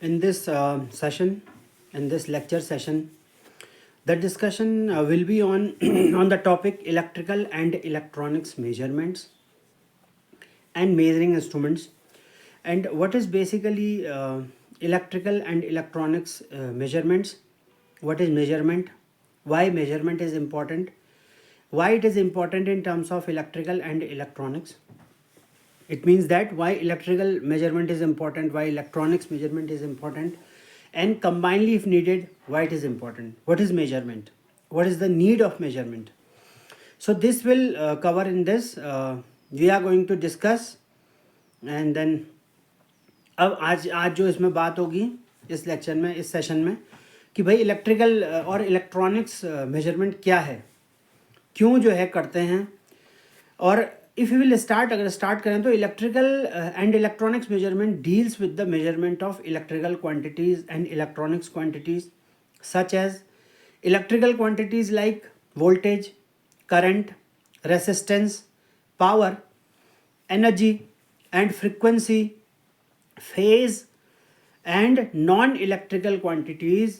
In this session, in this lecture session, the discussion will be on on the topic electrical and electronics measurements and measuring instruments, and what is basically electrical and electronics measurements. What is measurement? Why measurement is important? Why it is important in terms of electrical and electronics? It means that why electrical measurement is important, why electronics measurement is important, and combinedly if needed, why it is important. What is measurement? What is the need of measurement? So this will cover in this. We are going to discuss, and then अब आज जो इसमें बात होगी इस lecture में, इस session में, कि भाई इलेक्ट्रिकल और इलेक्ट्रॉनिक्स मेजरमेंट क्या है, क्यों जो है करते हैं, और इफ़ यू विल स्टार्ट, अगर स्टार्ट करें तो electrical and electronics measurement deals with the measurement of electrical quantities and electronics quantities such as electrical quantities like voltage, current, resistance, power, energy and frequency, phase, and non electrical quantities.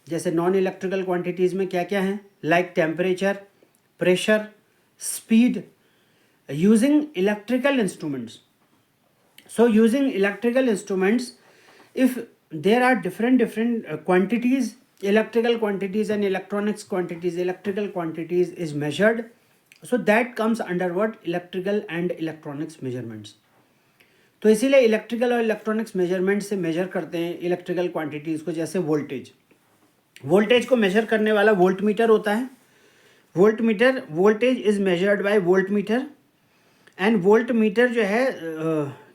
जैसे non electrical quantities में क्या क्या हैं, like temperature, pressure, speed, using electrical instruments. So using electrical instruments, if there are different quantities, electrical quantities and electronics quantities, electrical quantities is measured, so that comes under what? Electrical and electronics measurements. तो इसीलिए electrical और electronics measurement से measure करते हैं electrical quantities को. जैसे voltage को major करने वाला वोल्ट मीटर होता है. Voltage is measured bye volt meter, and volt meter जो है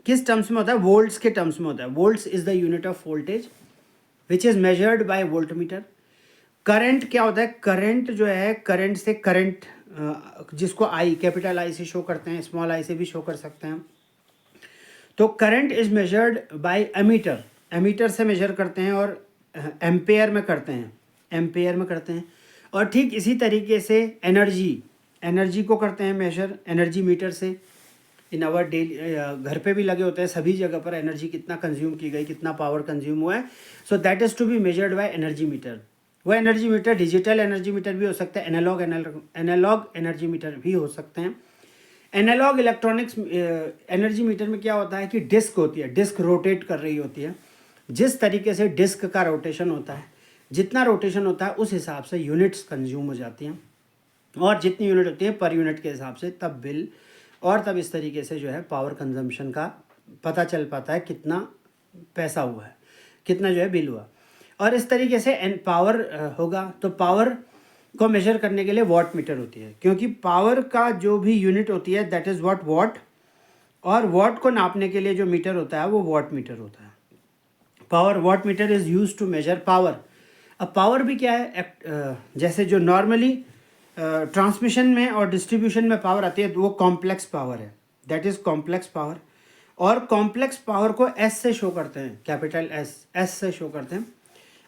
किस टर्म्स में होता है? वोल्ट्स के टर्म्स में होता है. Volts is the unit of voltage which is measured by volt meter. Current क्या होता है? करंट जो है, करंट से करंट, जिसको आई, कैपिटल आई से शो करते हैं, स्मॉल आई से भी शो कर सकते हैं. तो current is measured by ammeter. Ammeter से मेजर करते हैं और एम्पेयर में करते हैं. और ठीक इसी तरीके से एनर्जी को करते हैं मेजर एनर्जी मीटर से. इन आवर डेली घर पे भी लगे होते हैं, सभी जगह पर एनर्जी कितना कंज्यूम की गई, कितना पावर कंज्यूम हुआ है. So that is to be measured by energy meter. वो energy meter digital energy meter भी हो सकता है, एनालॉग एनर्जी मीटर भी हो सकते हैं. एनालॉग इलेक्ट्रॉनिक्स एनर्जी मीटर में क्या होता है कि डिस्क होती है, डिस्क रोटेट कर रही होती है. जिस तरीके से डिस्क का रोटेशन होता है, जितना रोटेशन होता है उस हिसाब से यूनिट्स कंज्यूम हो जाती हैं, और जितनी यूनिट होती है पर यूनिट के हिसाब से तब बिल, और तब इस तरीके से जो है पावर कंजम्पशन का पता चल पाता है, कितना पैसा हुआ है, कितना जो है बिल हुआ. और इस तरीके से पावर होगा तो पावर को मेजर करने के लिए वॉट मीटर होती है, क्योंकि पावर का जो भी यूनिट होती है दैट इज़ वॉट, और वॉट को नापने के लिए जो मीटर होता है वो वॉट मीटर होता है. Wattmeter is use to measure power. अब पावर भी क्या है? जैसे जो नॉर्मली ट्रांसमिशन में और डिस्ट्रीब्यूशन में पावर आती है तो वो कॉम्प्लेक्स पावर है, दैट इज़ कॉम्प्लेक्स पावर. और कॉम्प्लेक्स पावर को एस से शो करते हैं, कैपिटल एस से शो करते हैं.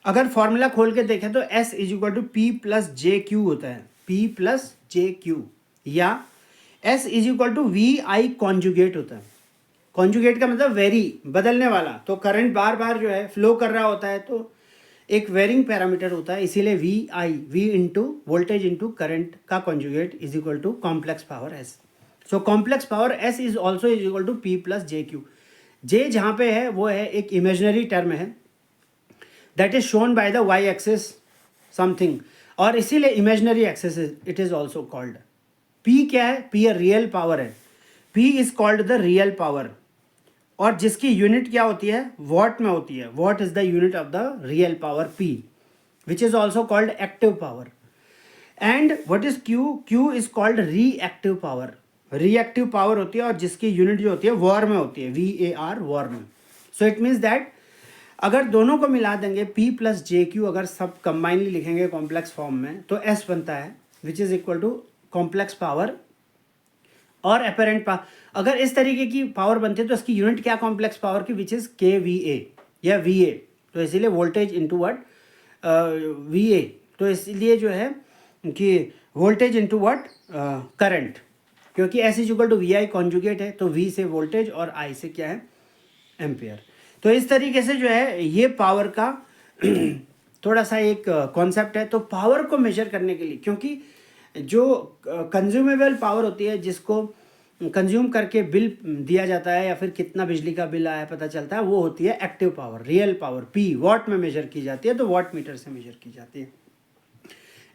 अगर फॉर्मूला खोल के देखें तो S is equal to P plus J Q होता है, पी प्लस जे क्यू, या S is equal to V I conjugate होता है. कॉन्जुगेट का मतलब वेरी, बदलने वाला. तो करंट बार बार जो है फ्लो कर रहा होता है तो एक वेरिंग पैरामीटर होता है, इसीलिए V into voltage into current का conjugate is equal to complex power S. So complex power S is also is equal to P plus J Q. J जहाँ पे है वो है एक इमेजनरी टर्म है, that is shown by the Y axis something, और इसीलिए imaginary axis it is also called. P क्या है? पी ए रियल पावर है. P is called the real power, और जिसकी यूनिट क्या होती है? वॉट में होती है. What is the unit of the real power, P, which is also called active power. And what is Q? Q is called reactive power. Reactive power होती है और जिसकी यूनिट जो होती है वॉर में होती है, VAR, वॉर में. सो इट मीन्स दैट अगर दोनों को मिला देंगे, P प्लस जे क्यू, अगर सब कंबाइनली लिखेंगे कॉम्प्लेक्स फॉर्म में, तो S बनता है which is equal to complex power और अपेरेंट पावर. अगर इस तरीके की पावर बनती है तो इसकी यूनिट क्या कॉम्प्लेक्स पावर की? विच इज़ kVA या VA. तो इसीलिए वोल्टेज इंटू व्हाट? VA. तो इसलिए जो है कि वोल्टेज इंटू व्हाट? करंट, क्योंकि S is equal to VI conjugate है, तो V से वोल्टेज और I से क्या है? एम्पियर. तो इस तरीके से जो है ये पावर का थोड़ा सा एक कॉन्सेप्ट है। तो पावर को मेजर करने के लिए, क्योंकि जो कंज्यूमेबल पावर होती है जिसको कंज्यूम करके बिल दिया जाता है या फिर कितना बिजली का बिल आया पता चलता है, वो होती है active power, real power, P what में मेजर की जाती है, तो वॉट मीटर से मेजर की जाती है।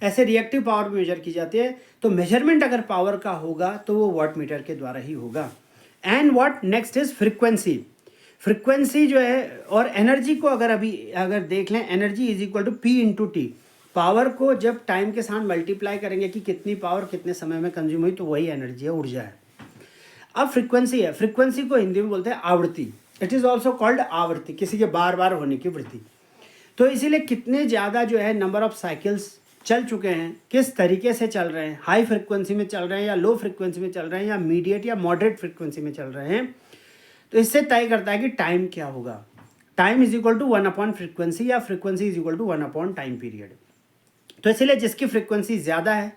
ऐसे रिएक्टिव पावर मेजर की जाती है। तो मेजरमेंट अगर पावर का होगा तो वो वॉट मीटर के द्वारा ही होगा। And what next is frequency. Frequency जो है, और एनर्जी को अगर देख लें, energy is equal to P into T. Power को जब टाइम के साथ मल्टीप्लाई करेंगे कि कितनी पावर कितने समय में कंज्यूम हुई, तो वही एनर्जी है, ऊर्जा है। अब फ्रीक्वेंसी है, फ्रीक्वेंसी को हिंदी में बोलते हैं आवृत्ति। इट इज़ ऑल्सो कॉल्ड आवृत्ति, किसी के बार बार होने की वृत्ति। तो इसीलिए कितने ज़्यादा जो है नंबर ऑफ साइकिल्स चल चुके हैं, किस तरीके से चल रहे हैं, हाई फ्रिक्वेंसी में चल रहे हैं या लो फ्रिक्वेंसी में चल रहे हैं या मीडिएट या मॉडरेट फ्रिक्वेंसी में चल रहे हैं, तो इससे तय करता है कि टाइम क्या होगा। Time is equal to 1 frequency या frequency is equal to 1 time period. तो इसलिए जिसकी फ्रीक्वेंसी ज़्यादा है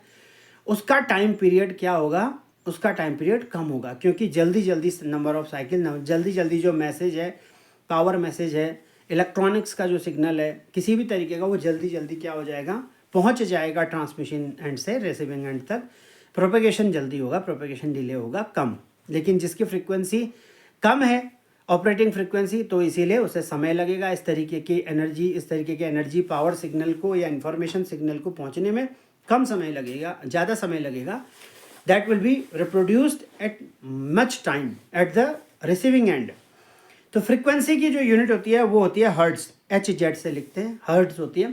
उसका टाइम पीरियड क्या होगा, उसका टाइम पीरियड कम होगा, क्योंकि जल्दी जल्दी नंबर ऑफ साइकिल, जल्दी जल्दी जो मैसेज है, पावर मैसेज है, इलेक्ट्रॉनिक्स का जो सिग्नल है किसी भी तरीके का, वो जल्दी जल्दी क्या हो जाएगा, पहुंच जाएगा ट्रांसमिशन एंड से रिसीविंग एंड तक। प्रोपेगेशन जल्दी होगा, प्रोपेगेशन डिले होगा कम। लेकिन जिसकी फ्रीक्वेंसी कम है, ऑपरेटिंग फ्रीक्वेंसी, तो इसीलिए उसे समय लगेगा इस तरीके की एनर्जी पावर सिग्नल को या इंफॉर्मेशन सिग्नल को पहुंचने में कम समय लगेगा, ज़्यादा समय लगेगा। That will be reproduced eight much time at the receiving end. तो फ्रीक्वेंसी की जो यूनिट होती है वो होती है हर्ट्ज़, HZ से लिखते हैं, हर्ट्ज़ होती है।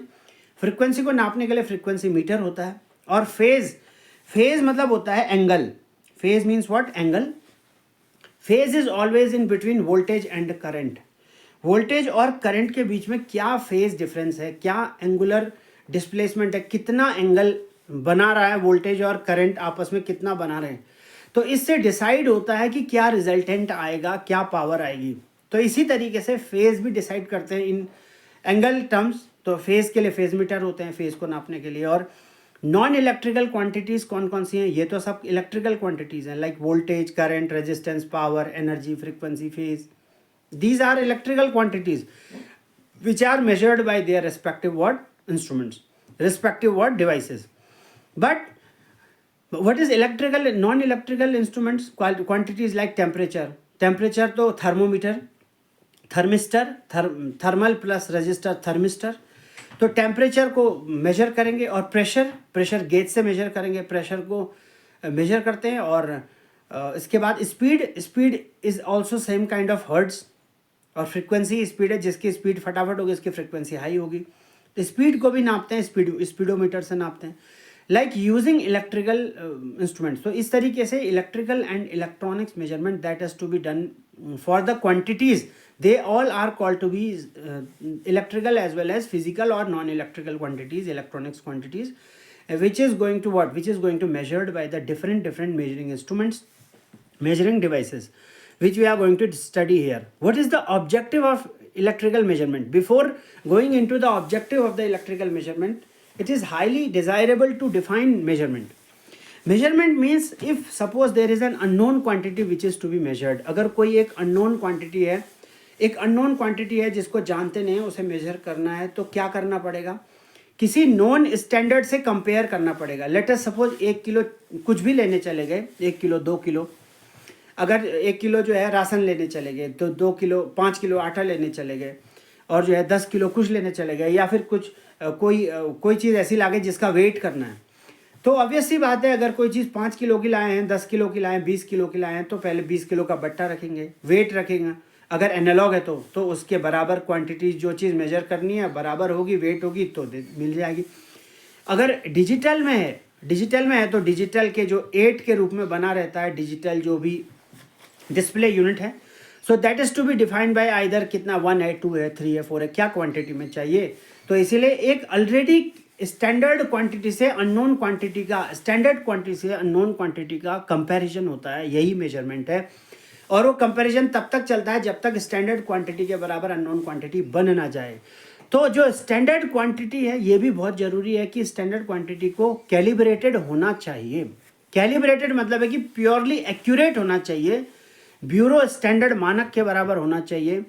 फ्रीक्वेंसी को नापने के लिए फ्रीक्वेंसी मीटर होता है। और फेज मतलब होता है angle. Phase means what, angle. Phase is always in between voltage and current. Voltage और करंट के बीच में क्या फेज डिफरेंस है, क्या एंगुलर डिस्प्लेसमेंट है, कितना एंगल बना रहा है वोल्टेज और करंट आपस में कितना बना रहे हैं, तो इससे डिसाइड होता है कि क्या रिजल्टेंट आएगा, क्या पावर आएगी। तो इसी तरीके से फेज भी डिसाइड करते हैं इन एंगल टर्म्स। तो फेज के लिए फेज मीटर होते हैं, फेज को नापने के लिए। और नॉन इलेक्ट्रिकल क्वांटिटीज़ कौन कौन सी हैं, ये तो सब इलेक्ट्रिकल क्वांटिटीज़ हैं, like voltage, current, resistance, power, energy, frequency, phase. These are electrical quantities which are measured by their respective what instruments, respective what devices. But what is electrical, non-electrical instruments quantities like temperature तो thermometer, thermistor, thermal plus register, thermistor. तो temperature को major करेंगे। और pressure gauge से major करेंगे, pressure को major करते हैं। और इसके बाद speed is also same kind of hertz. और फ्रीक्वेंसी स्पीड है, जिसकी स्पीड फटाफट होगी उसकी फ्रीक्वेंसी हाई होगी। तो स्पीड को भी नापते हैं, स्पीडोमीटर से नापते हैं, लाइक यूजिंग इलेक्ट्रिकल इंस्ट्रूमेंट्स। तो इस तरीके से electrical and electronics measurement that has to be done for the quantities, they all are called to be electrical as well as physical or non-electrical quantities, electronics quantities, which is going to measured by the different measuring instruments, measuring devices, which we are going to study here. What is the objective of electrical measurement? Before going into the objective of the electrical measurement, it is highly desirable to define measurement. Measurement means if suppose there is an unknown quantity which is to be measured. अगर कोई एक unknown quantity है, एक unknown quantity है जिसको जानते नहीं, उसे मेजर करना है, तो क्या करना पड़ेगा, किसी नॉन स्टैंडर्ड से कंपेयर करना पड़ेगा। लेट अस सपोज 1 किलो कुछ भी लेने चले गए, 1 किलो 2 किलो, अगर 1 किलो जो है राशन लेने चले गए, तो 2 किलो 5 किलो आटा लेने चले गए, और जो है 10 किलो कुछ लेने चले गए, या फिर कुछ कोई चीज़ ऐसी ला गई जिसका वेट करना है। तो ऑब्वियस सी बात है, अगर कोई चीज़ 5 किलो की लाए हैं, 10 किलो की लाए हैं, 20 किलो की लाए हैं, तो पहले 20 किलो का बट्टा रखेंगे, वेट रखेंगे। अगर एनालॉग है तो उसके बराबर क्वांटिटी जो चीज़ मेजर करनी है बराबर होगी, वेट होगी, तो मिल जाएगी। अगर डिजिटल में है तो डिजिटल के जो 8 के रूप में बना रहता है, डिजिटल जो भी डिस्प्ले यूनिट है, so that is to be defined by either कितना 1 है, 2 है, 3 है, 4 है, क्या क्वांटिटी में चाहिए। तो इसीलिए एक ऑलरेडी स्टैंडर्ड क्वांटिटी से अननोन क्वांटिटी का, स्टैंडर्ड क्वांटिटी से अननोन क्वांटिटी का कंपैरिजन होता है, यही मेजरमेंट है। और वो कंपैरिजन तब तक चलता है जब तक स्टैंडर्ड क्वांटिटी के बराबर अननोन क्वांटिटी बन ना जाए। तो जो स्टैंडर्ड क्वांटिटी है, ये भी बहुत ज़रूरी है कि स्टैंडर्ड क्वांटिटी को कैलिब्रेटेड होना चाहिए। कैलिब्रेटेड मतलब है कि प्योरली एक्यूरेट होना चाहिए, ब्यूरो स्टैंडर्ड मानक के बराबर होना चाहिए,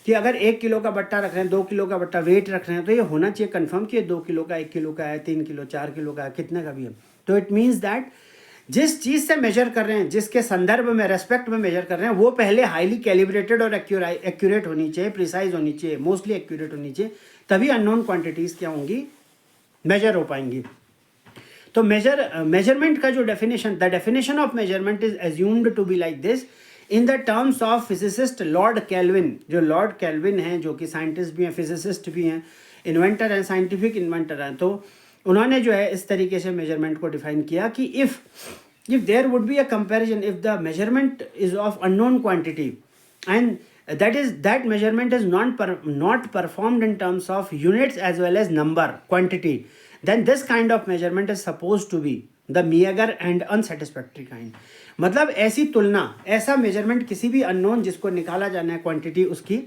कि अगर 1 किलो का बट्टा रख रहे हैं, 2 किलो का बट्टा वेट रख रहे हैं, तो ये होना चाहिए कंफर्म कि 2 किलो का, 1 किलो का है, 3 किलो, 4 किलो का है, कितने का भी है। तो इट मीन्स दैट जिस चीज़ से मेजर कर रहे हैं, जिसके संदर्भ में, रेस्पेक्ट में मेजर कर रहे हैं, वो पहले हाईली कैलिब्रेटेड और एक्यूरेट होनी चाहिए, प्रिसाइज होनी चाहिए, मोस्टली एक्यूरेट होनी चाहिए, तभी अननोन क्वांटिटीज़ क्या होंगी, मेजर हो पाएंगी। तो मेजरमेंट का जो definition, the definition of measurement is assumed to be like this in the terms of physicist Lord Kelvin. जो लॉर्ड कैल्विन हैं, जो कि साइंटिस्ट भी हैं, फिजिसिस्ट भी हैं, इन्वेंटर हैं, साइंटिफिक इन्वेंटर हैं, तो उन्होंने जो है इस तरीके से मेजरमेंट को डिफाइन किया कि if there would be a comparison, if the measurement is of unknown quantity and that measurement is not performed in terms of units as well as number quantity, then this kind of measurement is supposed to be the meager and unsatisfactory kind. मतलब ऐसी तुलना, ऐसा measurement किसी भी unknown जिसको निकाला जाना है क्वांटिटी उसकी,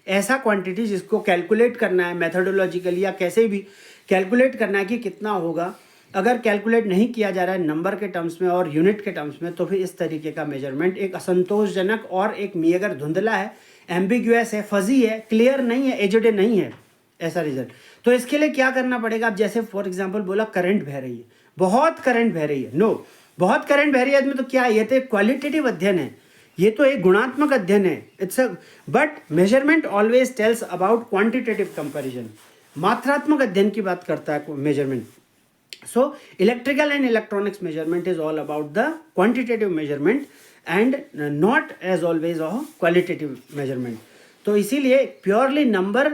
ऐसा क्वांटिटी जिसको कैलकुलेट करना है मेथोडोलॉजिकली या कैसे भी कैलकुलेट करना है कि कितना होगा, अगर कैलकुलेट नहीं किया जा रहा है नंबर के टर्म्स में और यूनिट के टर्म्स में, तो फिर इस तरीके का मेजरमेंट एक असंतोषजनक और एक मीगर, धुंधला है, एम्बिग्यूअस है, फजी है, क्लियर नहीं है, एजेड नहीं है, ऐसा रिजल्ट। तो इसके लिए क्या करना पड़ेगा? अब जैसे फॉर एग्जांपल बोला करंट बह रही है, बहुत करंट बह रही है, नो, बहुत करंट बह रही है में तो क्या है, ये तो एक क्वालिटेटिव अध्ययन है, ये तो एक गुणात्मक अध्ययन है, it's a, but measurement always tells about quantitative comparison, मात्रात्मक अध्ययन की बात करता है measurement. So electrical and electronics measurement is all about the quantitative measurement and not as always a qualitative measurement. तो इसीलिए प्योरली नंबर,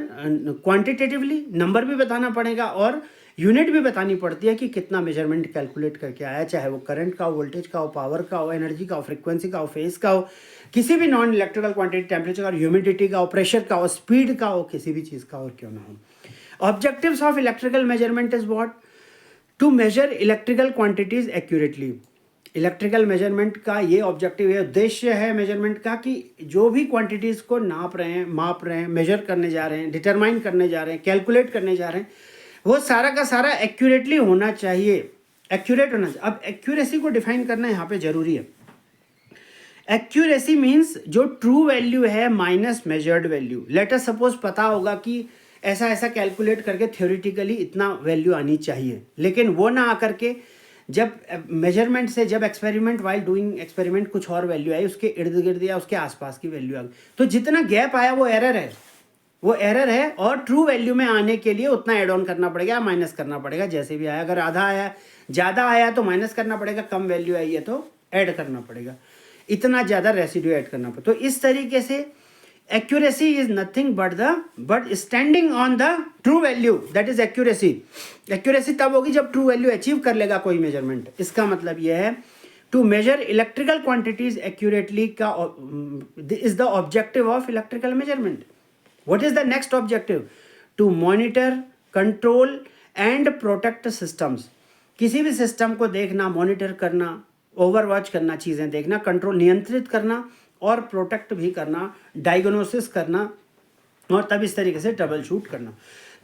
क्वांटिटेटिवली नंबर भी बताना पड़ेगा और यूनिट भी बतानी पड़ती है कि कितना मेजरमेंट कैलकुलेट करके आया, चाहे वो करंट का हो, वोल्टेज का हो, पावर का हो, एनर्जी का हो, फ्रीक्वेंसी का हो, फेज का हो, किसी भी नॉन इलेक्ट्रिकल क्वांटिटी, टेम्परेचर का, ह्यूमिडिटी का हो, प्रेशर का हो, स्पीड का हो, किसी भी चीज़ का और क्यों ना हो। Objectives of electrical measurement is what? To measure electrical quantities accurately. Electrical measurement का ये ऑब्जेक्टिव है, उद्देश्य है मेजरमेंट का कि जो भी क्वांटिटीज़ को नाप रहे हैं, माप रहे हैं, मेजर करने जा रहे हैं, डिटरमाइन करने जा रहे हैं, कैलकुलेट करने जा रहे हैं, वो सारा का सारा एक्यूरेटली होना चाहिए, एक्यूरेट होना चाहिए। अब एक्यूरेसी को डिफाइन करना यहाँ पे जरूरी है। एक्यूरेसी मीन्स जो ट्रू वैल्यू है minus measured value. Let us suppose पता होगा कि ऐसा ऐसा कैलकुलेट करके थ्योरेटिकली इतना वैल्यू आनी चाहिए, लेकिन वो ना आकर के जब मेजरमेंट से, जब एक्सपेरिमेंट वाइल डूइंग एक्सपेरिमेंट कुछ और वैल्यू आई, उसके इर्द गिर्द या उसके आसपास की वैल्यू आ गई, तो जितना गैप आया वो एरर है, वो एरर है, और ट्रू वैल्यू में आने के लिए उतना एड ऑन करना पड़ेगा, माइनस करना पड़ेगा, जैसे भी आया। अगर आधा आया, ज़्यादा आया तो माइनस करना पड़ेगा, कम वैल्यू आई है तो ऐड करना पड़ेगा, इतना ज़्यादा रेसिड्यू ऐड करना पड़ेगा। तो इस तरीके से accuracy is nothing but standing on the true value, that is accuracy. Accuracy तब होगी जब true value अचीव कर लेगा कोई मेजरमेंट। इसका मतलब यह है to measure electrical quantities accurately का is the objective of electrical measurement. What is the next objective? To monitor, control and protect systems. किसी भी सिस्टम को देखना, मॉनिटर करना, ओवरवॉच करना, चीज़ें देखना, कंट्रोल, नियंत्रित करना और प्रोटेक्ट भी करना, डायग्नोसिस करना, और तब इस तरीके से ट्रबल शूट करना।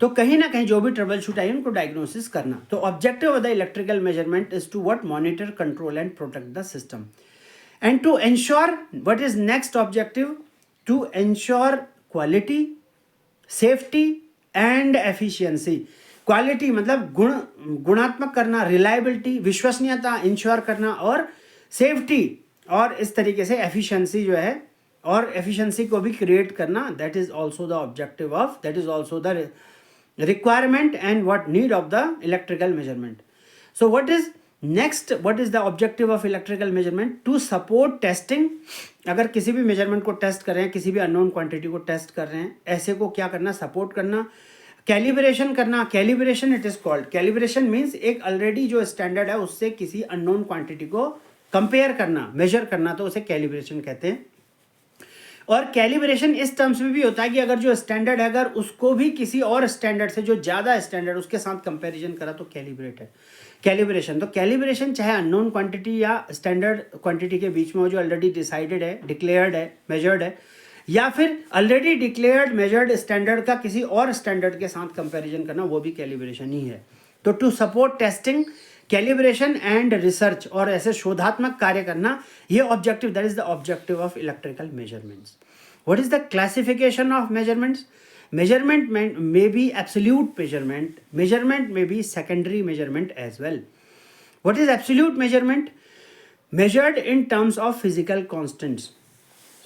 तो कहीं ना कहीं जो भी ट्रबल शूट आई उनको डायग्नोसिस करना। तो objective of the electrical measurement is to what? Monitor, control and protect the system and to ensure what is next objective? To ensure quality, safety and efficiency. Quality मतलब गुणात्मक करना, reliability, विश्वसनीयता ensure करना, और safety, और इस तरीके से एफिशिएंसी जो है, और एफिशिएंसी को भी क्रिएट करना, that is also the objective of, that is also the requirement and what need of the electrical measurement. So what is next, what is the objective of electrical measurement? To support testing. अगर किसी भी measurement को test कर रहे हैं, किसी भी unknown quantity को टेस्ट कर रहे हैं, ऐसे को क्या करना? सपोर्ट करना, कैलिब्रेशन करना। Calibration it is called, calibration means एक ऑलरेडी जो स्टैंडर्ड है उससे किसी अननोन क्वांटिटी को कंपेयर करना, मेजर करना, तो उसे कैलिब्रेशन कहते हैं। और कैलिब्रेशन इस टर्म्स में भी होता है कि अगर जो स्टैंडर्ड है, अगर उसको भी किसी और स्टैंडर्ड से, जो ज़्यादा स्टैंडर्ड, उसके साथ कंपैरिजन करा तो कैलिब्रेट है कैलिब्रेशन। तो कैलिब्रेशन चाहे अननोन क्वांटिटी या स्टैंडर्ड क्वांटिटी के बीच में हो, जो ऑलरेडी डिसाइडेड है, डिक्लेयर्ड है, मेजर्ड है, या फिर ऑलरेडी डिक्लेयर्ड मेजर्ड स्टैंडर्ड का किसी और स्टैंडर्ड के साथ कंपैरिजन करना, वो भी कैलिब्रेशन ही है। तो to support testing, calibration and research, और ऐसे शोधात्मक कार्य करना, ये objective, that is the objective of electrical measurements. What is the classification of measurements? Measurement may be absolute measurement. Measurement may be secondary measurement as well. What is absolute measurement? Measured in terms of physical constants.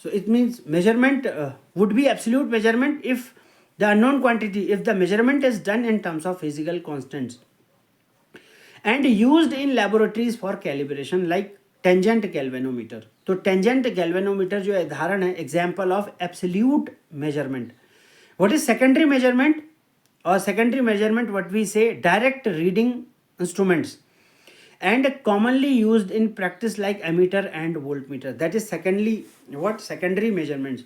So it means measurement would be absolute measurement if the unknown quantity, if the measurement is done in terms of physical constants and used in laboratories for calibration like tangent galvanometer. तो tangent galvanometer जो उदाहरण है example of absolute measurement. What is secondary measurement? और secondary measurement what we से direct reading instruments and commonly used in practice like ammeter and voltmeter. That is secondary measurements.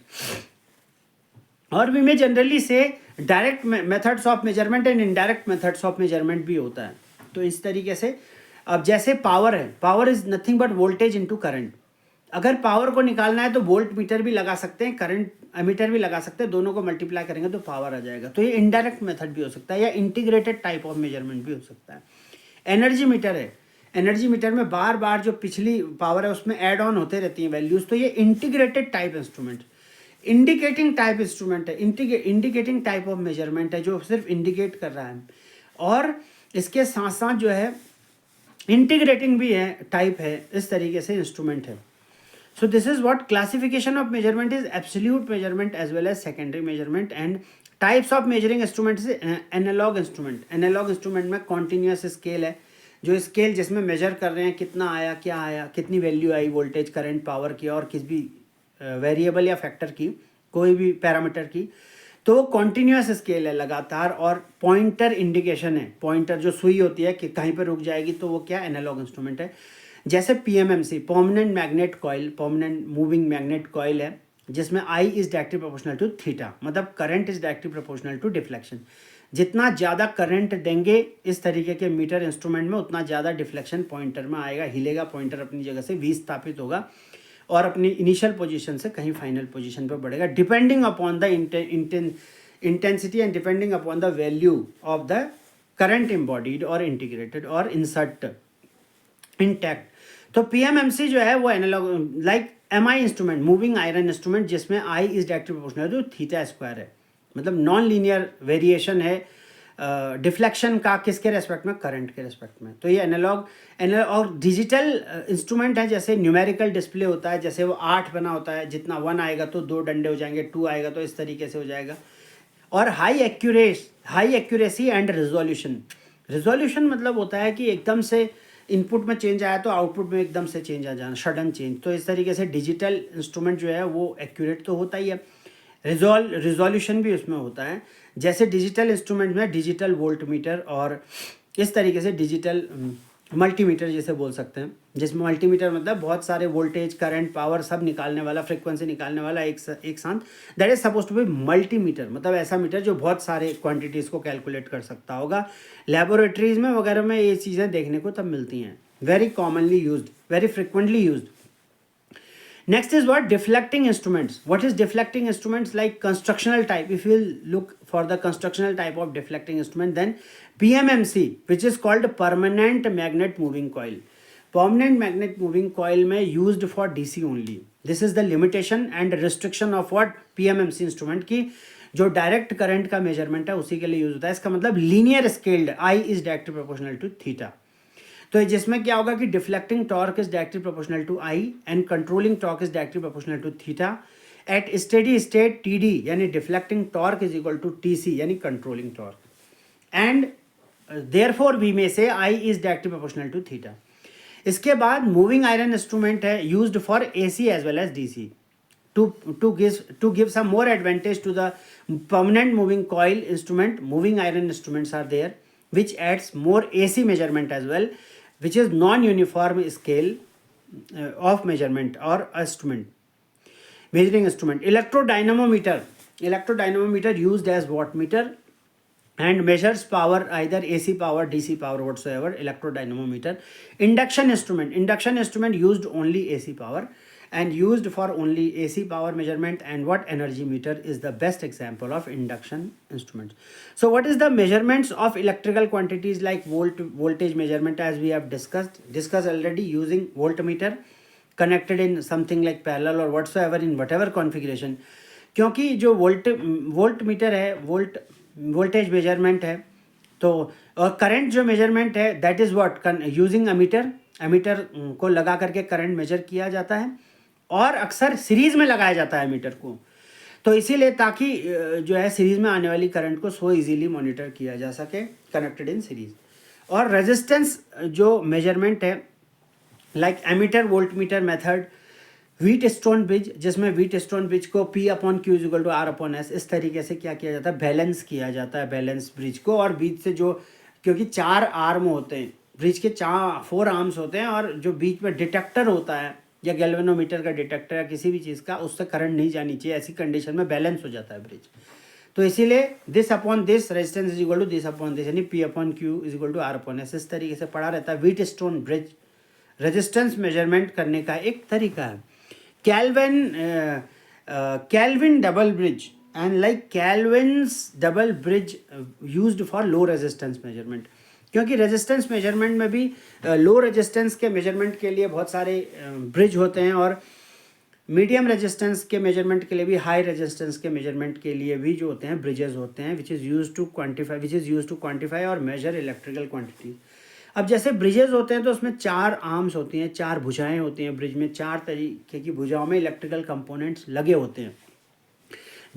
Or we may generally say direct methods of measurement and indirect methods of measurement भी होता है. तो इस तरीके से अब जैसे पावर है, power is nothing but voltage into current. अगर पावर को निकालना है तो वोल्ट मीटर भी लगा सकते हैं, करंट एमीटर भी लगा सकते हैं, दोनों को मल्टीप्लाई करेंगे तो पावर आ जाएगा. तो ये इनडायरेक्ट मेथड भी हो सकता है या इंटीग्रेटेड टाइप ऑफ मेजरमेंट भी हो सकता है. एनर्जी मीटर है, एनर्जी मीटर में बार बार जो पिछली पावर है उसमें ऐड ऑन होते रहती हैं वैल्यूज. तो ये integrated type instrument. Indicating type instrument है, इंडिकेटिंग टाइप ऑफ मेजरमेंट है जो सिर्फ इंडिकेट कर रहा है. और इसके साथ साथ जो है इंटीग्रेटिंग भी है, टाइप है, इस तरीके से इंस्ट्रूमेंट है. So this is what classification of measurement is absolute measurement as well as secondary measurement. And types of measuring instrument is analog instrument. Analog instrument में कॉन्टिन्यूस स्केल है, जो स्केल जिसमें मेजर कर रहे हैं कितना आया, क्या आया, कितनी वैल्यू आई वोल्टेज, करंट, पावर की और किस भी वेरिएबल या फैक्टर की, कोई भी पैरामीटर की. तो वो कॉन्टिन्यूस स्केल है, लगातार. और पॉइंटर इंडिकेशन है, पॉइंटर जो सुई होती है कि कहीं पर रुक जाएगी तो वो क्या एनालॉग इंस्ट्रूमेंट है. जैसे PMMC, permanent magnet coil, permanent moving magnet coil है, जिसमें I is directly proportional to theta, मतलब current is directly proportional to deflection. जितना ज़्यादा करंट देंगे इस तरीके के मीटर इंस्ट्रूमेंट में उतना ज़्यादा डिफ्लेक्शन पॉइंटर में आएगा, हिलेगा पॉइंटर, अपनी जगह से विस्थापित होगा और अपनी इनिशियल पोजीशन से कहीं फाइनल पोजीशन पर बढ़ेगा, depending upon the intensity and depending upon the value of the current embodied और इंटीग्रेटेड और इंसर्ट इंटैक्ट. तो पीएमएमसी जो है वो analogue like MI instrument, moving iron instrument, जिसमें I is directly proportional to theta square है. मतलब non linear variation है डिफ्लेक्शन का, किसके रेस्पेक्ट में, करंट के रेस्पेक्ट में. तो ये एनालॉग और डिजिटल इंस्ट्रूमेंट है. जैसे न्यूमेरिकल डिस्प्ले होता है, जैसे वो 8 बना होता है, जितना 1 आएगा तो 2 डंडे हो जाएंगे, 2 आएगा तो इस तरीके से हो जाएगा. और high accuracy and resolution. Resolution मतलब होता है कि एकदम से इनपुट में चेंज आया तो आउटपुट में एकदम से चेंज आ जाना, सडन चेंज. तो इस तरीके से डिजिटल इंस्ट्रूमेंट जो है वो एक्यूरेट तो होता ही है, रिजोल्यूशन भी उसमें होता है. जैसे डिजिटल इंस्ट्रूमेंट में डिजिटल वोल्ट मीटर और इस तरीके से डिजिटल मल्टीमीटर जैसे बोल सकते हैं, जिसमें मल्टीमीटर मतलब बहुत सारे वोल्टेज, करंट, पावर सब निकालने वाला, फ्रिक्वेंसी निकालने वाला एक साथ. That is suppose to be multimeter, मतलब ऐसा मीटर जो बहुत सारे क्वांटिटीज़ को कैलकुलेट कर सकता होगा. लेबोरेटरीज में वगैरह में ये चीज़ें देखने को तब मिलती हैं. Very commonly used, very frequently used. Next is what? Deflecting instruments. What is deflecting instruments? Like constructional type. If you look for the constructional type of deflecting instrument, then PMMC, which is called permanent magnet moving coil. Permanent magnet moving coil में used for DC only. This is the limitation and restriction of what? PMMC instrument की जो direct current का measurement है उसी के लिए use होता है. इसका मतलब linear scaled, I is directly proportional to theta. तो जिसमें क्या होगा कि deflecting torque is directly proportional to I and controlling torque is directly proportional to theta. At steady state TD यानी deflecting torque is equal to TC यानी controlling torque. And therefore we may say I is directly proportional to theta. इसके बाद moving iron instrument है used for AC as well as DC to give some more advantage to the permanent moving coil instrument. Moving iron instruments are there which adds more AC measurement as well, which is non-uniform scale of measurement or instrument, measuring instrument. Electrodynamometer used as wattmeter and measures power, either AC power, DC power, whatsoever. Electrodynamometer. Induction instrument used only AC power and used for only AC power measurement. And what? Energy meter is the best example of induction instruments. So what is the measurements of electrical quantities like voltage measurement, as we have discussed already, using voltmeter connected in something like parallel or whatsoever, in whatever configuration. क्योंकि जो volt meter है, voltage measurement है, तो और current जो measurement है that is what, using ammeter को लगा करके करंट मेजर किया जाता है, और अक्सर सीरीज़ में लगाया जाता है मीटर को, तो इसीलिए ताकि जो है सीरीज़ में आने वाली करंट को सो इजीली मॉनिटर किया जा सके कनेक्टेड इन सीरीज़। और रेजिस्टेंस जो मेजरमेंट है, like ammeter volt meter method, Wheatstone bridge, जिसमें व्हीट स्टोन ब्रिज को P/Q=R/S इस तरीके से क्या किया जाता है, बैलेंस किया जाता है, बैलेंस ब्रिज को। और बीच से जो, क्योंकि 4 आर्म होते हैं ब्रिज के, 4 आर्म्स होते हैं, और जो बीच में डिटेक्टर होता है या गैल्वेनोमीटर का डिटेक्टर या किसी भी चीज़ का, उससे करंट नहीं जानी चाहिए, ऐसी कंडीशन में बैलेंस हो जाता है ब्रिज। तो इसीलिए this upon this resistance is equal to this upon this, यानी P/Q=R/S इस तरीके से पड़ा रहता है। Wheatstone bridge resistance measurement करने का एक तरीका है। Kelvin double bridge, and like Kelvin's double bridge used for low resistance measurement, क्योंकि रेजिस्टेंस मेजरमेंट में भी लो रेजिस्टेंस के मेजरमेंट के लिए बहुत सारे ब्रिज होते हैं, और मीडियम रेजिस्टेंस के मेजरमेंट के लिए भी, हाई रेजिस्टेंस के मेजरमेंट के लिए भी जो होते हैं ब्रिजेस होते हैं, which is use to quantify और मेजर इलेक्ट्रिकल क्वांटिटीज। अब जैसे ब्रिजेस होते हैं तो उसमें 4 आर्म्स होती हैं, 4 भुजाएं होती हैं ब्रिज में, 4 तरीके की भुजाओं में इलेक्ट्रिकल कंपोनेंट्स लगे होते हैं,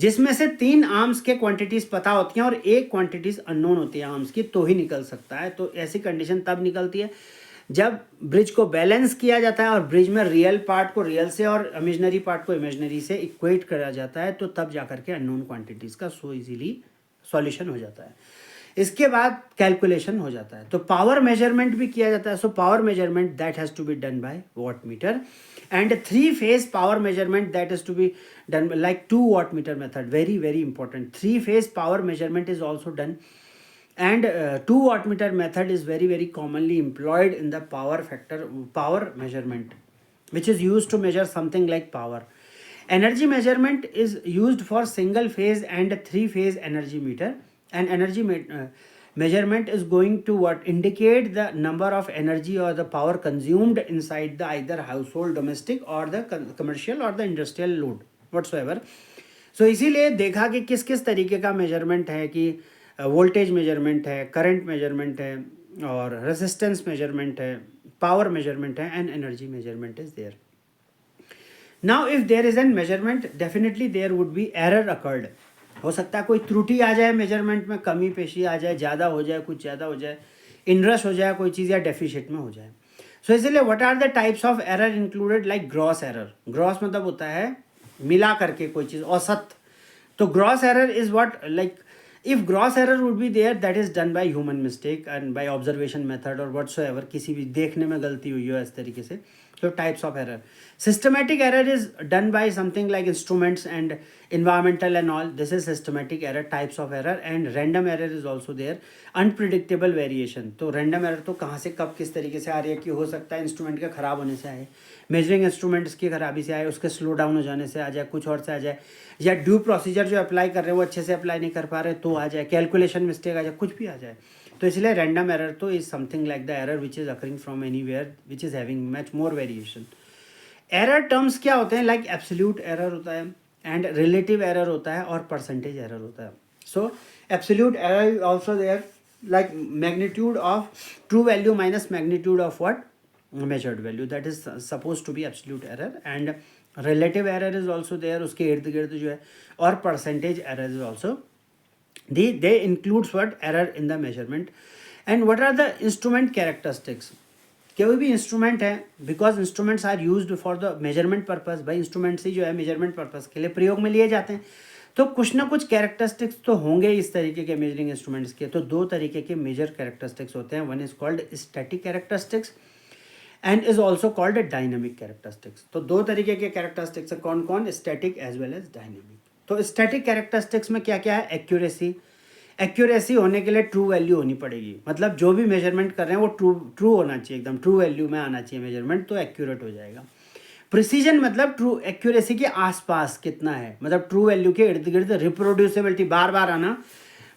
जिसमें से 3 आर्म्स के क्वांटिटीज़ पता होती हैं और 1 क्वांटिटीज़ अननोन होती है आर्म्स की, तो ही निकल सकता है। तो ऐसी कंडीशन तब निकलती है जब ब्रिज को बैलेंस किया जाता है और ब्रिज में रियल पार्ट को रियल से और इमेजनरी पार्ट को इमेजनरी से इक्वेट करा जाता है, तो तब जाकर के अननोन क्वांटिटीज़ का सो इजीली सॉल्यूशन हो जाता है। इसके बाद कैलकुलेशन हो जाता है, तो पावर मेजरमेंट भी किया जाता है। So power measurement that has to be done by watt meter, and 3 phase power measurement that is to be done like 2 watt meter method, very very important. 3 phase power measurement is also done, and 2 watt meter method is very very commonly employed in the power measurement, which is used to measure something like power. Energy measurement is used for single phase and 3 phase energy meter, and energy measurement is going to what, indicate the number of energy or the power consumed inside the either household, domestic or the commercial or the industrial load whatsoever. So इसीलिए देखा कि किस किस तरीके का measurement है, कि voltage measurement है, करंट मेजरमेंट है, और रेजिस्टेंस मेजरमेंट है, पावर मेजरमेंट है, and energy measurement is there. Now if there is an measurement, definitely there would be error occurred. हो सकता है कोई त्रुटि आ जाए मेजरमेंट में, कमी पेशी आ जाए, ज़्यादा हो जाए, कुछ ज़्यादा हो जाए, इनरश हो जाए कोई चीज़, या डेफिशिट में हो जाए। सो इसलिए what are the types of error included, like gross error. Gross मतलब होता है मिला करके कोई चीज़, औसत। तो gross error is what, like if gross error would be there, that is done by human mistake and by observation method or whatsoever, किसी भी देखने में गलती हुई हो इस तरीके से। So types of error, systematic error is done by something like instruments and environmental and all, this is systematic error, types of error. And random error is also there, unpredictable variation। तो random error तो कहाँ से कब किस तरीके से आ रही है, कि हो सकता है इंस्ट्रूमेंट के ख़राब होने से आए, मेजरिंग इंस्ट्रूमेंट्स की खराबी से आए, उसके स्लो डाउन हो जाने से आ जाए, कुछ और से आ जाए, या ड्यू प्रोसीजर जो अप्लाई कर रहे हैं वो अच्छे से अप्लाई नहीं कर पा रहे तो आ जाए, कैलकुलेशन मिस्टेक आ जाए, कुछ भी आ जाए। तो इसलिए रैंडम एरर तो is something like the error which is occurring from anywhere which is having much more variation. Error terms क्या होते हैं, लाइक एब्सोल्यूट एरर होता है, एंड रिलेटिव एरर होता है, और परसेंटेज एरर होता है। So absolute error is also there, like magnitude of true value minus magnitude of what, measured value, that is supposed to be absolute error. And relative error is also there, उसके इर्द गिर्द जो है, और percentage error is also, they includes what, error in the measurement. And what are the instrument characteristics, कोई भी instrument है, because instruments are used for the measurement purpose, भाई इंस्ट्रूमेंट्स ही जो है मेजरमेंट पर्पस के लिए प्रयोग में लिए जाते हैं, तो कुछ ना कुछ कैरेक्टरिस्टिक्स तो होंगे इस तरीके के मेजरिंग इंस्ट्रूमेंट्स के। तो 2 तरीके के मेजर कैरेक्टरिस्टिक्स होते हैं, one is called static characteristics and is also called dynamic characteristics. तो 2 तरीके के कैरेक्टरिस्टिक्स है, कौन कौन, static as well as dynamic. तो स्टैटिक कैरेक्टरिस्टिक्स में क्या क्या है, एक्यूरेसी, एक्यूरेसी होने के लिए ट्रू वैल्यू होनी पड़ेगी, मतलब जो भी मेजरमेंट कर रहे हैं वो ट्रू होना चाहिए, एकदम ट्रू वैल्यू में आना चाहिए मेजरमेंट, तो एक्यूरेट हो जाएगा। प्रिसीजन मतलब ट्रू एक्यूरेसी के आसपास कितना है, मतलब ट्रू वैल्यू के इर्द गिर्द, रिप्रोड्यूसिबिलिटी बार बार आना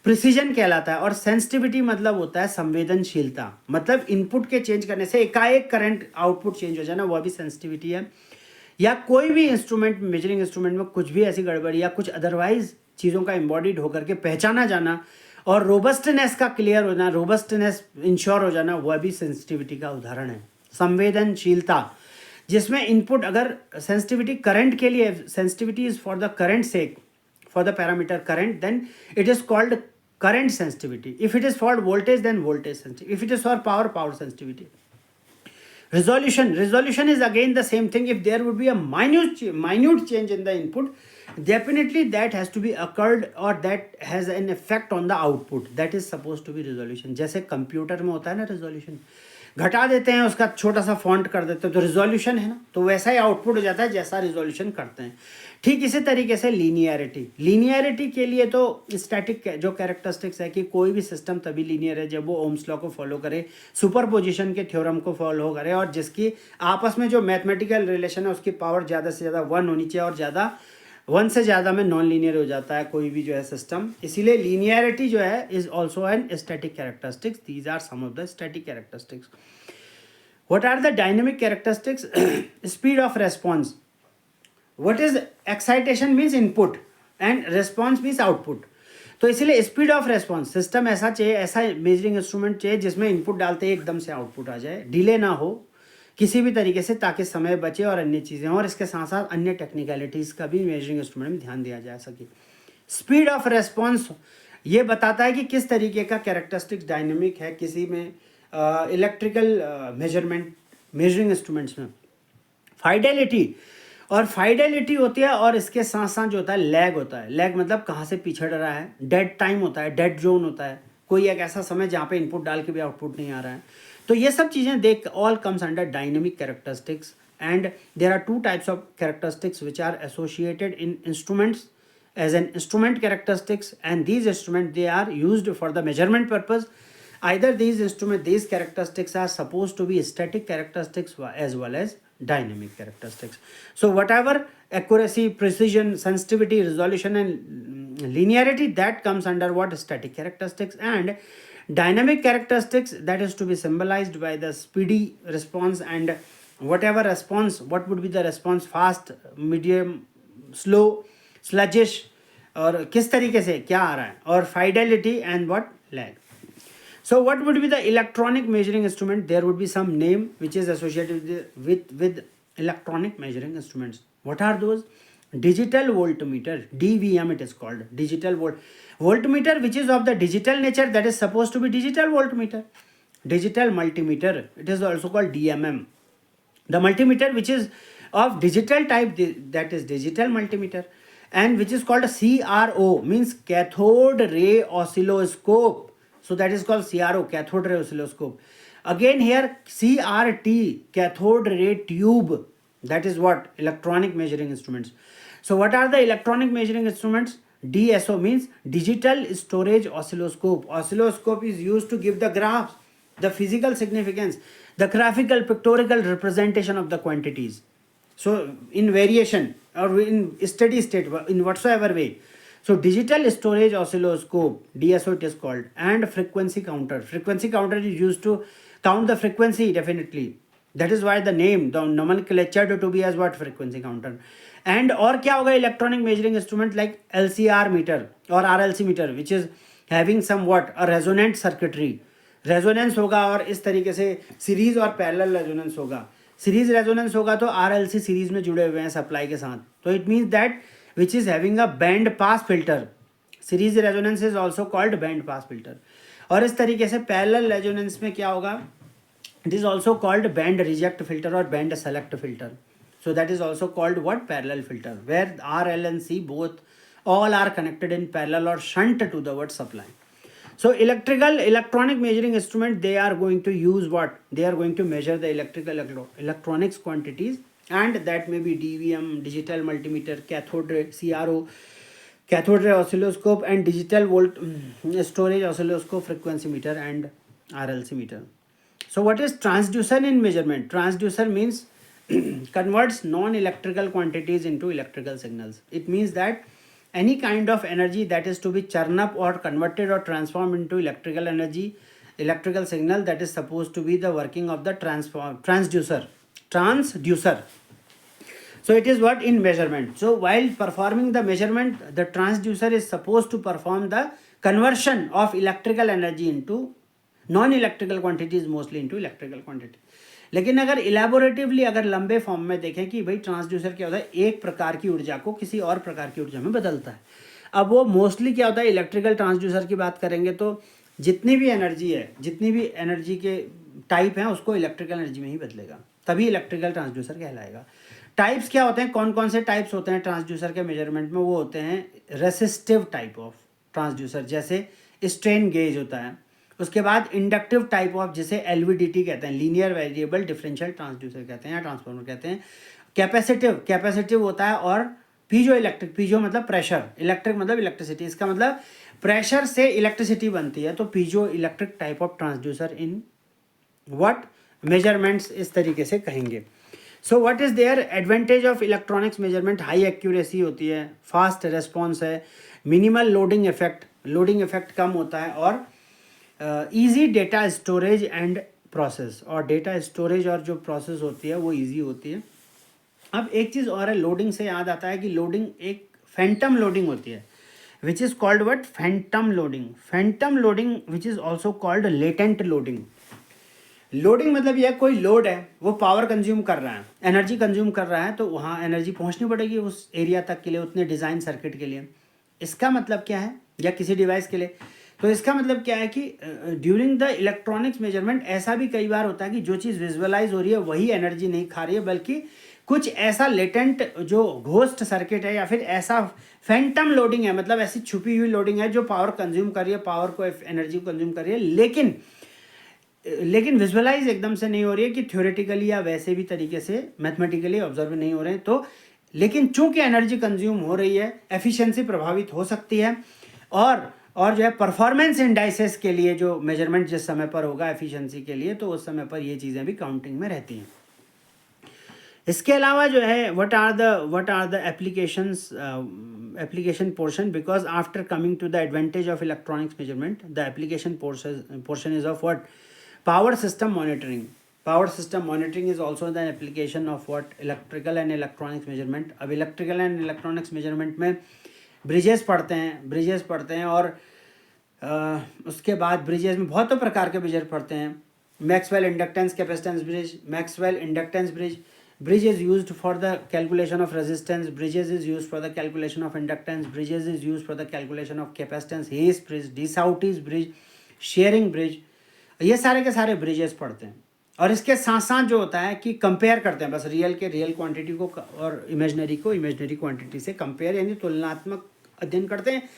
प्रिसीजन कहलाता है। और सेंसिटिविटी मतलब होता है संवेदनशीलता, मतलब इनपुट के चेंज करने से एकाएक करंट आउटपुट चेंज हो जाना, वह भी सेंसिटिविटी है। या कोई भी इंस्ट्रूमेंट, मेजरिंग इंस्ट्रूमेंट में कुछ भी ऐसी गड़बड़ी या कुछ अदरवाइज चीज़ों का एम्बॉडीड होकर के पहचाना जाना और रोबस्टनेस का क्लियर हो जाना, रोबस्टनेस इंश्योर हो जाना, वह भी सेंसिटिविटी का उदाहरण है। संवेदनशीलता, जिसमें इनपुट, अगर सेंसिटिविटी करंट के लिए, sensitivity is for the current sake, for the parameter current, then it is called current sensitivity. If it is for voltage, then voltage sensitivity. If it is for power, power sensitivity. Resolution is again the same thing. If there would be a minute change in the input, definitely that has to be occurred or that has an effect on the output. That is supposed to be resolution. जैसे computer में होता है ना resolution, घटा देते हैं उसका छोटा सा फॉन्ट कर देते हैं तो रिजोल्यूशन है ना, तो वैसा ही आउटपुट हो जाता है जैसा रिजोल्यूशन करते हैं। ठीक इसी तरीके से लीनियरिटी के लिए तो स्टैटिक जो कैरेक्टरिस्टिक्स है कि कोई भी सिस्टम तभी लीनियर है जब वो ओम्स लॉ को फॉलो करे, सुपरपोजिशन के थ्योरम को फॉलो करे और जिसकी आपस में जो मैथमेटिकल रिलेशन है उसकी पावर ज़्यादा से ज़्यादा 1 होनी चाहिए और ज़्यादा 1 से ज़्यादा में नॉन लीनियर हो जाता है कोई भी जो है सिस्टम। इसीलिए लीनियरिटी जो है is also an static characteristics. These are some of the static characteristics. What are the dynamic characteristics? Speed of response. What is excitation means input and response means output. तो इसीलिए speed of response, system ऐसा चाहिए, ऐसा measuring instrument चाहिए जिसमें input डालते ही एकदम से आउटपुट आ जाए, डिले ना हो किसी भी तरीके से, ताकि समय बचे और अन्य चीज़ें, और इसके साथ साथ अन्य टेक्निकलिटीज़ का भी मेजरिंग इंस्ट्रूमेंट में ध्यान दिया जा सके। स्पीड ऑफ रेस्पॉन्स ये बताता है कि किस तरीके का कैरेक्टरिस्टिक्स डायनेमिक है किसी में इलेक्ट्रिकल मेजरिंग इंस्ट्रूमेंट्स में। फाइडेलिटी होती है और इसके साथ साथ जो होता है लैग होता है। लैग मतलब कहाँ से पिछड़ रहा है, डेड टाइम होता है, डेड जोन होता है, कोई एक ऐसा समय जहाँ पे इनपुट डाल के भी आउटपुट नहीं आ रहा है। तो ये सब चीज़ें देख all comes under dynamic characteristics and there are 2 types of characteristics which are associated in instruments as an instrument characteristics, and these instruments they are used for the measurement purpose. Either these characteristics are supposed to be static characteristics as well as dynamic characteristics. So whatever accuracy, precision, sensitivity, resolution and linearity, that comes under what? Static characteristics. And dynamic characteristics, that is to be symbolized by the speedy response and whatever response, what would be the response, fast, medium, slow, sluggish, और किस तरीके से क्या आ रहा है, और fidelity and what lag. So what would be the electronic measuring instrument? There would be some name which is associated with electronic measuring instruments. What are those? Digital voltmeter, DVM it is called, digital voltmeter, which is of the digital nature, that is supposed to be digital voltmeter. Digital multimeter, it is also called DMM. The multimeter which is of digital type, that is digital multimeter, and which is called a CRO, means cathode ray oscilloscope. So that is called CRO, cathode ray oscilloscope. Again here CRT, cathode ray tube, that is what? Electronic measuring instruments. So what are the electronic measuring instruments? DSO means digital storage oscilloscope. Oscilloscope is used to give the graphs, the physical significance, the graphical pictorial representation of the quantities. So in variation or in steady state, in whatsoever way. So digital storage oscilloscope, DSO it is called, and frequency counter. Frequency counter is used to count the frequency, definitely. That is why the name, the nomenclature to be as what? Frequency counter. And और क्या होगा electronic measuring instrument like LCR meter or RLC meter, which is having somewhat a resonant circuitry. Resonance होगा और इस तरीके से series और parallel resonance होगा. सीरीज रेजोनेंस होगा तो RLC सीरीज में जुड़े हुए हैं सप्लाई के साथ, तो it means that which is having a band pass filter. Series resonance is also called band pass filter. और इस तरीके से पैरेलल रेजोनेंस में क्या होगा? It is also called band reject filter और band select filter. So that is also called what? Parallel filter, where R, L and C both all are connected in parallel or shunt to the what? Supply. So electronic measuring instrument, they are going to use what? They are going to measure the electronics quantities, and that may be DVM, digital multimeter, cathode ray, CRO, cathode ray oscilloscope, and digital storage oscilloscope, frequency meter and RLC meter. So what is transducer in measurement? Transducer means converts non-electrical quantities into electrical signals. It means that any kind of energy that is to be churned up or converted or transformed into electrical energy, electrical signal, that is supposed to be the working of the transducer. So it is what in measurement. So while performing the measurement, the transducer is supposed to perform the conversion of electrical energy into non-electrical quantities, mostly into electrical quantity. लेकिन अगर इलेबोरेटिवली अगर लंबे form में देखें कि भाई transducer क्या होता है, एक प्रकार की ऊर्जा को किसी और प्रकार की ऊर्जा में बदलता है. अब वो मोस्टली क्या होता है, इलेक्ट्रिकल ट्रांसड्यूसर की बात करेंगे तो जितनी भी एनर्जी है, जितनी भी एनर्जी के टाइप हैं उसको इलेक्ट्रिकल एनर्जी में ही बदलेगा, तभी इलेक्ट्रिकल ट्रांसड्यूसर कहलाएगा. टाइप्स क्या होते हैं, कौन कौन से टाइप्स होते हैं ट्रांसड्यूसर के मेजरमेंट में? वो होते हैं रेसिस्टिव टाइप ऑफ ट्रांसड्यूसर, जैसे स्ट्रेन गेज होता है. उसके बाद इंडक्टिव टाइप ऑफ, जिसे एलवीडीटी कहते हैं, लीनियर वेरिएबल डिफरेंशियल ट्रांसड्यूसर कहते हैं या ट्रांसफार्मर कहते हैं. कैपेसिटिव होता है. और पीजो इलेक्ट्रिक, पीजो मतलब प्रेशर, इलेक्ट्रिक मतलब इलेक्ट्रिसिटी, इसका मतलब प्रेशर से इलेक्ट्रिसिटी बनती है. तो piezo electric type of transducer in what measurements इस तरीके से कहेंगे. So what is there advantage of electronics measurement? High accuracy होती है, फास्ट रेस्पॉन्स है, मिनिमल लोडिंग इफेक्ट कम होता है, और easy data storage and process, और डेटा स्टोरेज और जो प्रोसेस होती है वो ईजी होती है. अब एक चीज़ और है, लोडिंग से याद आता है कि लोडिंग एक फैंटम लोडिंग होती है, which is called what? Phantom loading which is also called latent loading. Loading मतलब यह कोई लोड है, वो पावर कंज्यूम कर रहा है, एनर्जी कंज्यूम कर रहा है, तो वहाँ एनर्जी पहुँचनी पड़ेगी उस एरिया तक के लिए, उतने डिज़ाइन सर्किट के लिए. इसका मतलब क्या है, या किसी डिवाइस के लिए? तो इसका मतलब क्या है कि ड्यूरिंग द इलेक्ट्रॉनिक्स मेजरमेंट ऐसा भी कई बार होता है कि जो चीज़ विजुअलाइज हो रही है वही एनर्जी नहीं खा रही है, बल्कि कुछ ऐसा लेटेंट जो घोस्ट सर्किट है या फिर ऐसा फैंटम लोडिंग है, मतलब ऐसी छुपी हुई लोडिंग है जो पावर कंज्यूम कर रही है, पावर को, एनर्जी को कंज्यूम कर रही है, लेकिन विजुअलाइज एकदम से नहीं हो रही है कि थ्योरेटिकली या वैसे भी तरीके से मैथमेटिकली ऑब्जर्व नहीं हो रहे हैं. तो लेकिन चूंकि एनर्जी कंज्यूम हो रही है, एफिशिएंसी प्रभावित हो सकती है, और जो है परफॉर्मेंस इंडाइसेस के लिए जो मेजरमेंट जिस समय पर होगा एफिशिएंसी के लिए, तो उस समय पर ये चीज़ें भी काउंटिंग में रहती हैं. इसके अलावा जो है what are the application portion, because after coming to the advantage of electronics measurement, the application portion is of what? Power system monitoring. Power system monitoring is also the application of what? Electrical and electronics measurement. अब electrical and electronics measurement में bridges पढ़ते हैं, और उसके बाद bridges में बहुत प्रकार के ब्रिजेस पढ़ते हैं. Maxwell inductance capacitance bridge, Maxwell inductance bridge. Bridge is used for the calculation of resistance. Bridges is used for the calculation of inductance. Bridges is used for the calculation of capacitance. Hayes bridge, de Sauty's bridge, shearing bridge. ये सारे के सारे bridges पढ़ते हैं. और इसके साथ साथ जो होता है कि कंपेयर करते हैं, बस रियल क्वांटिटी को और इमेजनरी क्वांटिटी से कंपेयर, यानी तुलनात्मक अध्ययन करते हैं.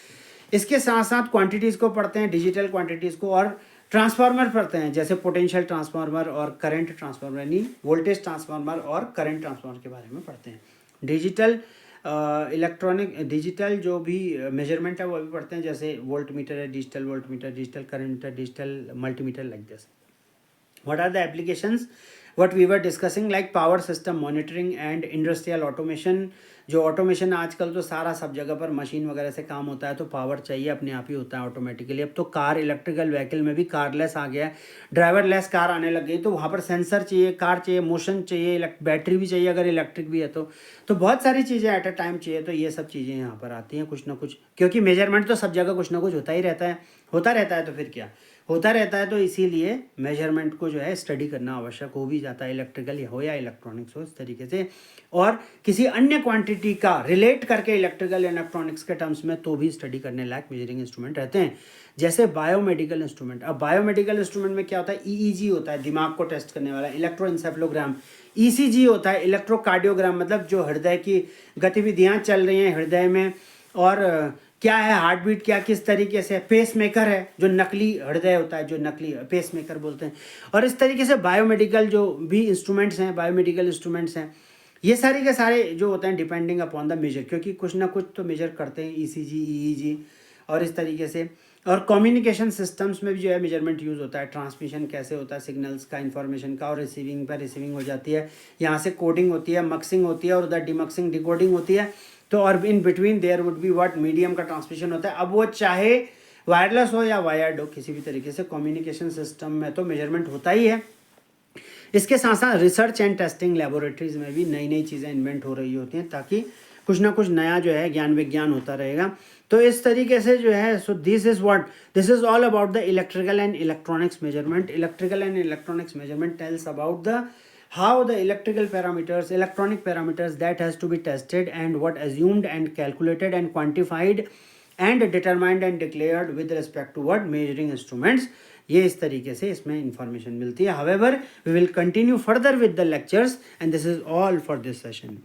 इसके साथ साथ क्वांटिटीज़ को पढ़ते हैं, डिजिटल क्वांटिटीज़ को, और ट्रांसफार्मर पढ़ते हैं, जैसे पोटेंशियल ट्रांसफार्मर और करंट ट्रांसफार्मर, यानी वोल्टेज ट्रांसफार्मर और करंट ट्रांसफार्मर के बारे में पढ़ते हैं. डिजिटल जो भी मेजरमेंट है वो भी पढ़ते हैं, जैसे वोल्ट मीटर है, digital volt meter, digital current, digital multimeter, like this. What are the applications? What we were discussing, like power system monitoring and industrial automation. जो ऑटोमेशन आजकल तो सारा सब जगह पर मशीन वगैरह से काम होता है, तो पावर चाहिए, अपने आप ही होता है ऑटोमेटिकली. अब तो कार, इलेक्ट्रिकल व्हीकल में भी कारलेस आ गया है, ड्राइवरलेस कार आने लग गई, तो वहाँ पर सेंसर चाहिए, कार चाहिए, मोशन चाहिए, बैटरी भी चाहिए अगर इलेक्ट्रिक भी है तो बहुत सारी चीज़ें एट अ टाइम चाहिए. तो ये सब चीज़ें यहाँ पर आती हैं कुछ ना कुछ, क्योंकि मेजरमेंट तो सब जगह कुछ ना कुछ होता रहता है, तो फिर क्या होता रहता है. तो इसीलिए मेजरमेंट को जो है स्टडी करना आवश्यक हो भी जाता है, इलेक्ट्रिकल हो या इलेक्ट्रॉनिक्स हो, इस तरीके से. और किसी अन्य क्वांटिटी का रिलेट करके इलेक्ट्रिकल इलेक्ट्रॉनिक्स के टर्म्स में तो भी स्टडी करने लायक मेजरिंग इंस्ट्रूमेंट रहते हैं, जैसे बायोमेडिकल इंस्ट्रूमेंट. अब बायोमेडिकल इंस्ट्रूमेंट में क्या होता है? ईईजी होता है, दिमाग को टेस्ट करने वाला, इलेक्ट्रोइंसेफेलोग्राम. ईसीजी होता है, इलेक्ट्रोकार्डियोग्राम, मतलब जो हृदय की गतिविधियाँ चल रही हैं हृदय में, और क्या है हार्ट बीट, क्या किस तरीके से. पेस मेकर है, जो नकली हृदय होता है, जो नकली पेस मेकर बोलते हैं. और इस तरीके से बायोमेडिकल जो भी इंस्ट्रूमेंट्स हैं, बायोमेडिकल इंस्ट्रूमेंट्स हैं, ये सारे के सारे जो होते हैं डिपेंडिंग अपॉन द मेजर, क्योंकि कुछ ना कुछ तो मेजर करते हैं, ईसीजी, ईईजी और इस तरीके से. और कम्युनिकेशन सिस्टम्स में भी जो है मेजरमेंट यूज़ होता है. ट्रांसमिशन कैसे होता है सिग्नल्स का, इन्फॉर्मेशन का, और रिसीविंग हो जाती है, यहाँ से कोडिंग होती है, मक्सिंग होती है, और उधर डिमक्सिंग, डिकोडिंग होती है. तो और in between their would be what? Medium का ट्रांसमिशन होता है. अब वो चाहे वायरलेस हो या वायर्ड हो, किसी भी तरीके से कम्युनिकेशन सिस्टम में तो मेजरमेंट होता ही है. इसके साथ साथ रिसर्च एंड टेस्टिंग लेबोरेटरीज में भी नई नई चीज़ें इन्वेंट हो रही होती हैं, ताकि कुछ ना कुछ नया जो है ज्ञान विज्ञान होता रहेगा। तो इस तरीके से जो है, so this is all about the electrical and electronics measurement. Electrical and electronics measurement tells about the how the electrical parameters, electronic parameters that has to be tested and what assumed and calculated and quantified and determined and declared with respect to what measuring instruments। ये इस तरीके से इसमें information मिलती है। However, we will continue further with the lectures and this is all for this session।